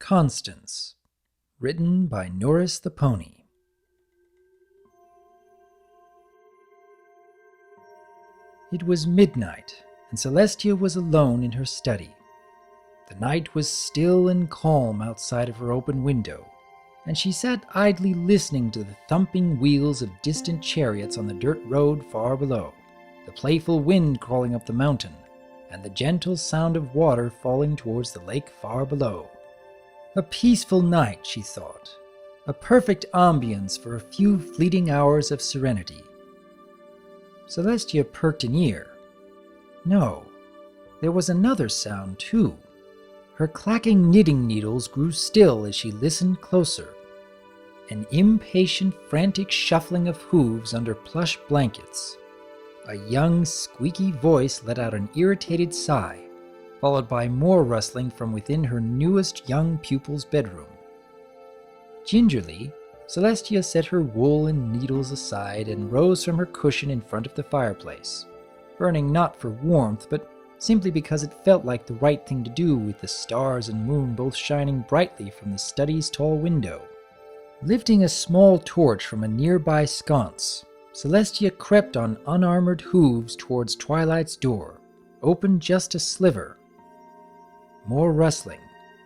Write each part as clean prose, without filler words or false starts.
Constance, written by Norris the Pony. It was midnight, and Celestia was alone in her study. The night was still and calm outside of her open window, and she sat idly listening to the thumping wheels of distant chariots on the dirt road far below, the playful wind crawling up the mountain, and the gentle sound of water falling towards the lake far below. A peaceful night, she thought, a perfect ambience for a few fleeting hours of serenity. Celestia perked an ear. No, there was another sound too. Her clacking knitting needles grew still as she listened closer. An impatient, frantic shuffling of hooves under plush blankets. A young, squeaky voice let out an irritated sigh, followed by more rustling from within her newest young pupil's bedroom. Gingerly, Celestia set her wool and needles aside and rose from her cushion in front of the fireplace, burning not for warmth, but simply because it felt like the right thing to do with the stars and moon both shining brightly from the study's tall window. Lifting a small torch from a nearby sconce, Celestia crept on unarmored hooves towards Twilight's door, open just a sliver. More rustling,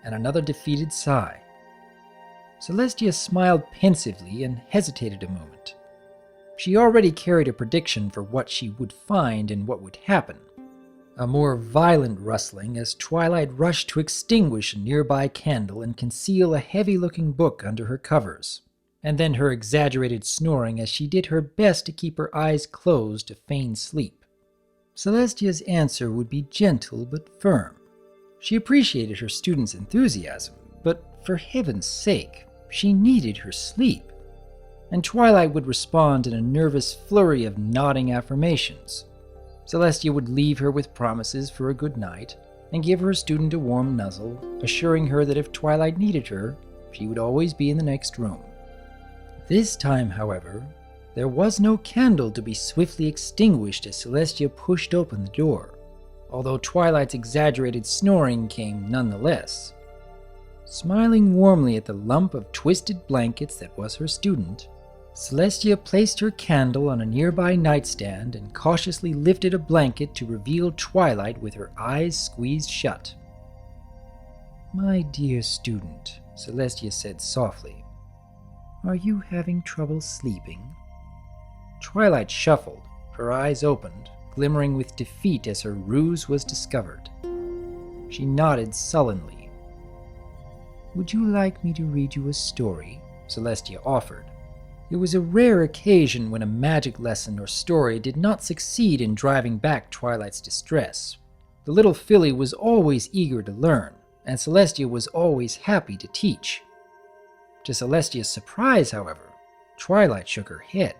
and another defeated sigh. Celestia smiled pensively and hesitated a moment. She already carried a prediction for what she would find and what would happen. A more violent rustling as Twilight rushed to extinguish a nearby candle and conceal a heavy-looking book under her covers, and then her exaggerated snoring as she did her best to keep her eyes closed to feign sleep. Celestia's answer would be gentle but firm. She appreciated her students' enthusiasm, but for heaven's sake, she needed her sleep. And Twilight would respond in a nervous flurry of nodding affirmations. Celestia would leave her with promises for a good night, and give her student a warm nuzzle, assuring her that if Twilight needed her, she would always be in the next room. This time, however, there was no candle to be swiftly extinguished as Celestia pushed open the door, although Twilight's exaggerated snoring came nonetheless. Smiling warmly at the lump of twisted blankets that was her student, Celestia placed her candle on a nearby nightstand and cautiously lifted a blanket to reveal Twilight with her eyes squeezed shut. "My dear student," Celestia said softly, "are you having trouble sleeping?" Twilight shuffled, her eyes opened, glimmering with defeat as her ruse was discovered. She nodded sullenly. "Would you like me to read you a story?" Celestia offered. It was a rare occasion when a magic lesson or story did not succeed in driving back Twilight's distress. The little filly was always eager to learn, and Celestia was always happy to teach. To Celestia's surprise, however, Twilight shook her head.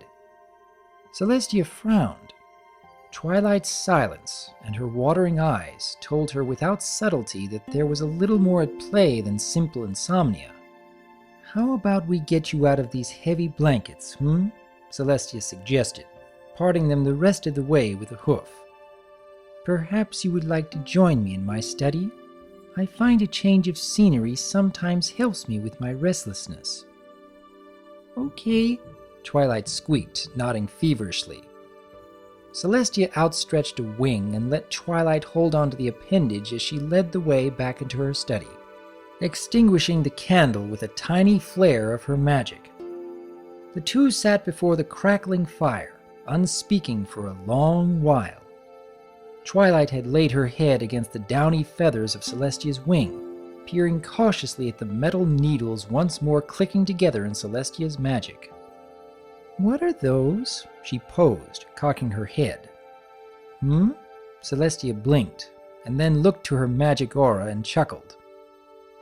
Celestia frowned. Twilight's silence and her watering eyes told her without subtlety that there was a little more at play than simple insomnia. "How about we get you out of these heavy blankets, Celestia suggested, parting them the rest of the way with a hoof. "Perhaps you would like to join me in my study? I find a change of scenery sometimes helps me with my restlessness." "Okay," Twilight squeaked, nodding feverishly. Celestia outstretched a wing and let Twilight hold on to the appendage as she led the way back into her study, extinguishing the candle with a tiny flare of her magic. The two sat before the crackling fire, unspeaking for a long while. Twilight had laid her head against the downy feathers of Celestia's wing, peering cautiously at the metal needles once more clicking together in Celestia's magic. "What are those?" she posed, cocking her head. Celestia blinked, and then looked to her magic aura and chuckled.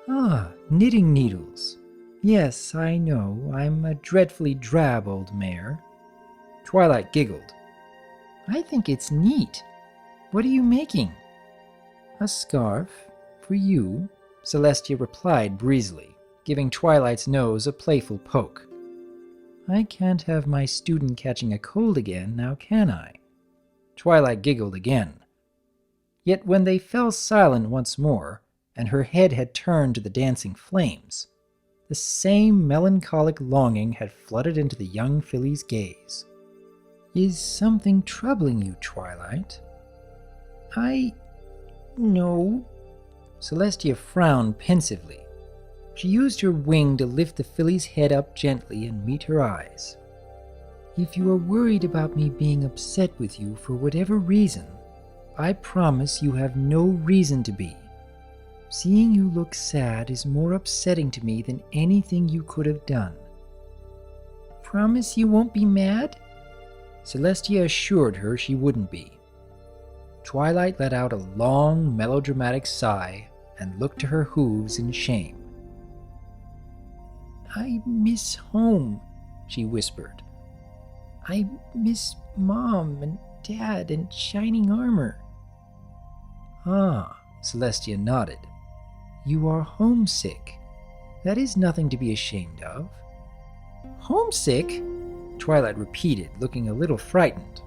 "Ah, knitting needles. Yes, I know, I'm a dreadfully drab old mare." Twilight giggled. "I think it's neat. What are you making?" "A scarf. For you," Celestia replied breezily, giving Twilight's nose a playful poke. "I can't have my student catching a cold again, now can I?" Twilight giggled again. Yet when they fell silent once more, and her head had turned to the dancing flames. The same melancholic longing had flooded into the young filly's gaze. "Is something troubling you, Twilight?" No." Celestia frowned pensively. She used her wing to lift the filly's head up gently and meet her eyes. "If you are worried about me being upset with you for whatever reason, I promise you have no reason to be. Seeing you look sad is more upsetting to me than anything you could have done." "Promise you won't be mad?" Celestia assured her she wouldn't be. Twilight let out a long, melodramatic sigh and looked to her hooves in shame. "I miss home," she whispered. "I miss Mom and Dad and shining armor." "Ah," Celestia nodded. "You are homesick. That is nothing to be ashamed of." "Homesick?" Twilight repeated, looking a little frightened.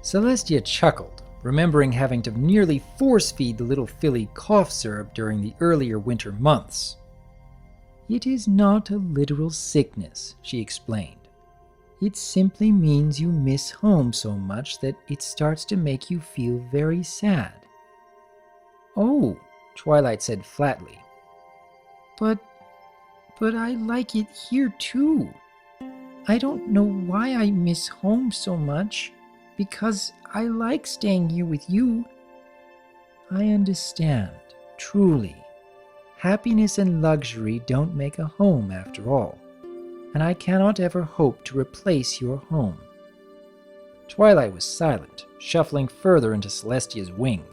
Celestia chuckled, remembering having to nearly force-feed the little filly cough syrup during the earlier winter months. "It is not a literal sickness," she explained. "It simply means you miss home so much that it starts to make you feel very sad." "Oh," Twilight said flatly. But I like it here too. I don't know why I miss home so much, because I like staying here with you." "I understand, truly. Happiness and luxury don't make a home after all, and I cannot ever hope to replace your home." Twilight was silent, shuffling further into Celestia's wing.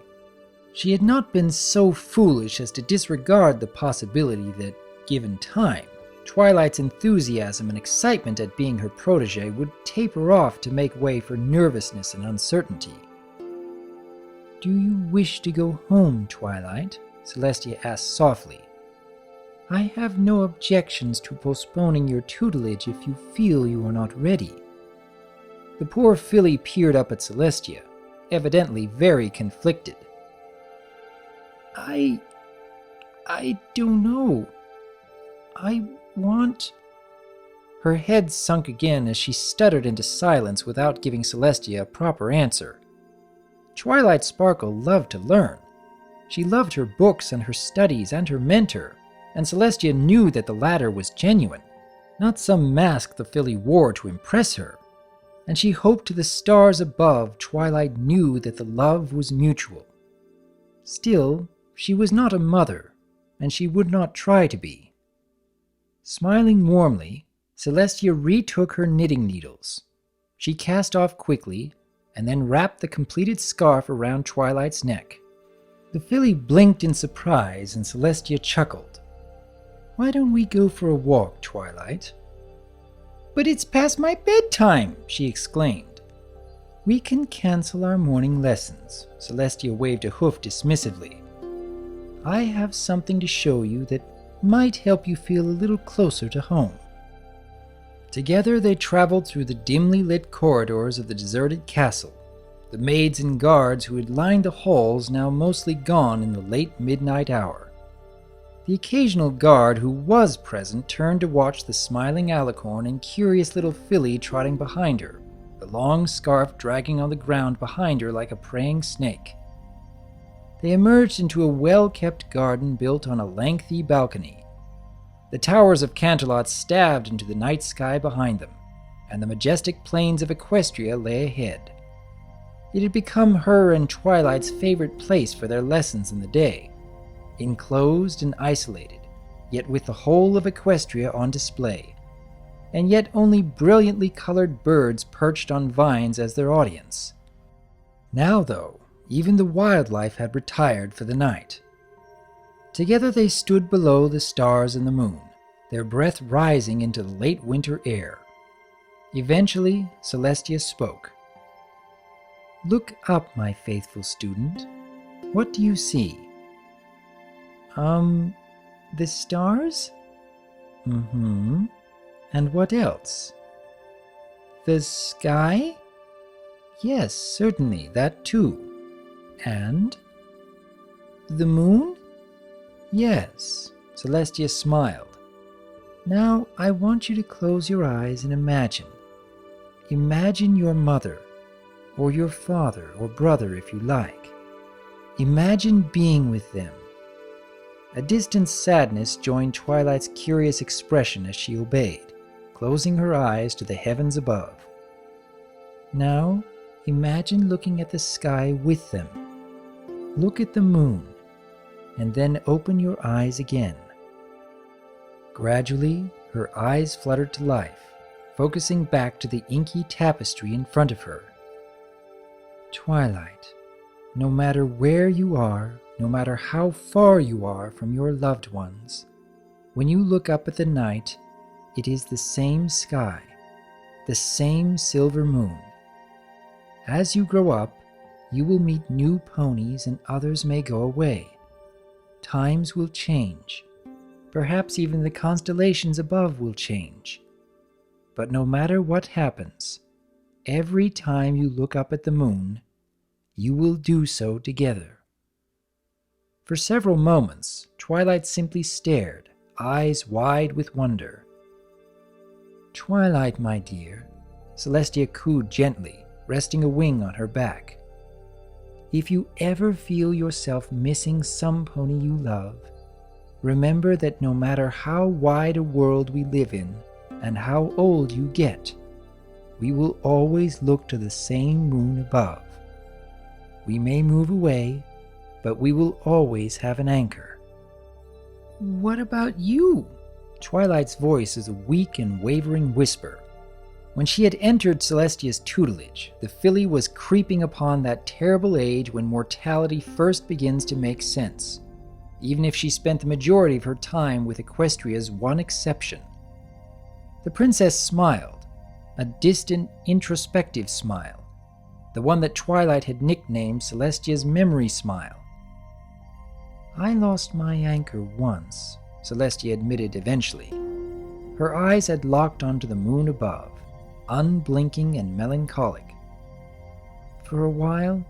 She had not been so foolish as to disregard the possibility that, given time, Twilight's enthusiasm and excitement at being her protégé would taper off to make way for nervousness and uncertainty. "Do you wish to go home, Twilight?" Celestia asked softly. "I have no objections to postponing your tutelage if you feel you are not ready." The poor filly peered up at Celestia, evidently very conflicted. I don't know. I want..." Her head sunk again as she stuttered into silence without giving Celestia a proper answer. Twilight Sparkle loved to learn. She loved her books and her studies and her mentor, and Celestia knew that the latter was genuine, not some mask the filly wore to impress her, and she hoped to the stars above Twilight knew that the love was mutual. Still, she was not a mother, and she would not try to be. Smiling warmly, Celestia retook her knitting needles. She cast off quickly, and then wrapped the completed scarf around Twilight's neck. The filly blinked in surprise, and Celestia chuckled. "Why don't we go for a walk, Twilight?" "But it's past my bedtime!" she exclaimed. "We can cancel our morning lessons." Celestia waved a hoof dismissively. "I have something to show you that might help you feel a little closer to home." Together they traveled through the dimly lit corridors of the deserted castle, the maids and guards who had lined the halls now mostly gone in the late midnight hour. The occasional guard who was present turned to watch the smiling alicorn and curious little filly trotting behind her, the long scarf dragging on the ground behind her like a praying snake. They emerged into a well-kept garden built on a lengthy balcony. The towers of Canterlot stabbed into the night sky behind them, and the majestic plains of Equestria lay ahead. It had become her and Twilight's favorite place for their lessons in the day, enclosed and isolated, yet with the whole of Equestria on display, and yet only brilliantly colored birds perched on vines as their audience. Now, though, even the wildlife had retired for the night. Together they stood below the stars and the moon, their breath rising into the late winter air. Eventually, Celestia spoke. "Look up, my faithful student. What do you see?" The stars?" "Mm-hmm. And what else?" "The sky?" "Yes, certainly, that too. And?" "The moon?" Yes, Celestia smiled. Now I want you to close your eyes and imagine. Imagine your mother, or your father or brother if you like. Imagine being with them. A distant sadness joined Twilight's curious expression as she obeyed, closing her eyes to the heavens above. Now, imagine looking at the sky with them. Look at the moon, and then open your eyes again. Gradually, her eyes fluttered to life, focusing back to the inky tapestry in front of her. Twilight, no matter where you are, no matter how far you are from your loved ones, when you look up at the night, it is the same sky, the same silver moon. As you grow up, you will meet new ponies and others may go away. Times will change. Perhaps even the constellations above will change. But no matter what happens, every time you look up at the moon, you will do so together. For several moments, Twilight simply stared, eyes wide with wonder. Twilight, my dear, Celestia cooed gently, resting a wing on her back. If you ever feel yourself missing some pony you love, remember that no matter how wide a world we live in and how old you get, we will always look to the same moon above. We may move away, but we will always have an anchor. What about you? Twilight's voice is a weak and wavering whisper. When she had entered Celestia's tutelage, the filly was creeping upon that terrible age when mortality first begins to make sense, even if she spent the majority of her time with Equestria's one exception. The princess smiled, a distant, introspective smile, the one that Twilight had nicknamed Celestia's memory smile. I lost my anchor once, Celestia admitted eventually. Her eyes had locked onto the moon above, unblinking and melancholic. For a while,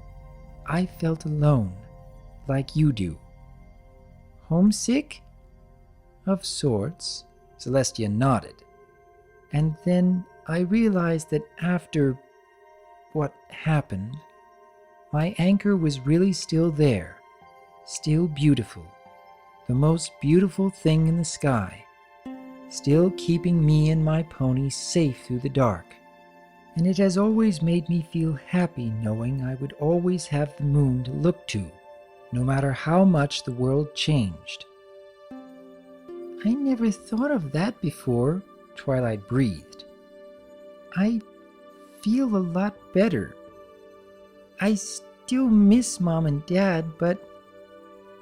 I felt alone, like you do. Homesick? Of sorts, Celestia nodded. And then I realized that after what happened, my anchor was really still there, still beautiful, the most beautiful thing in the sky, still keeping me and my pony safe through the dark. And it has always made me feel happy knowing I would always have the moon to look to, no matter how much the world changed. I never thought of that before, Twilight breathed. I feel a lot better. I still miss Mom and Dad, but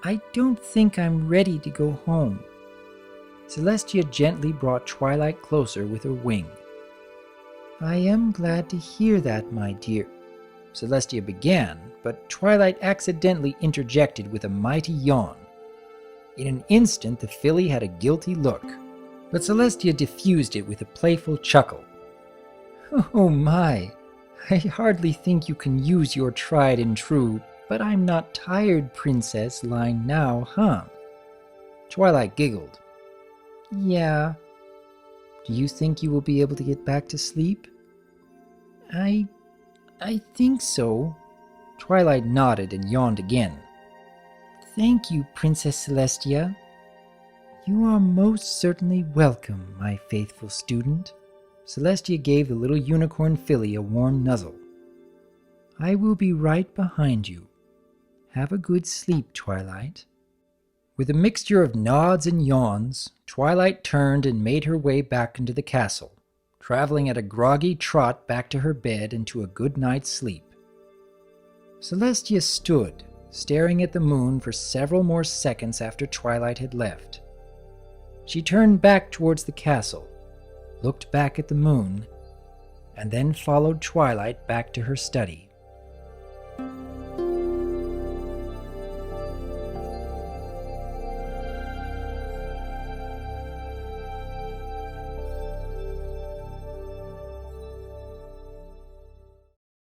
I don't think I'm ready to go home. Celestia gently brought Twilight closer with her wing. I am glad to hear that, my dear, Celestia began, but Twilight accidentally interjected with a mighty yawn. In an instant, the filly had a guilty look, but Celestia diffused it with a playful chuckle. Oh my, I hardly think you can use your tried and true, but I'm not tired, princess, line now, huh? Twilight giggled. Yeah. Do you think you will be able to get back to sleep? I think so. Twilight nodded and yawned again. Thank you, Princess Celestia. You are most certainly welcome, my faithful student. Celestia gave the little unicorn filly a warm nuzzle. I will be right behind you. Have a good sleep, Twilight. With a mixture of nods and yawns, Twilight turned and made her way back into the castle, traveling at a groggy trot back to her bed and to a good night's sleep. Celestia stood, staring at the moon for several more seconds after Twilight had left. She turned back towards the castle, looked back at the moon, and then followed Twilight back to her study.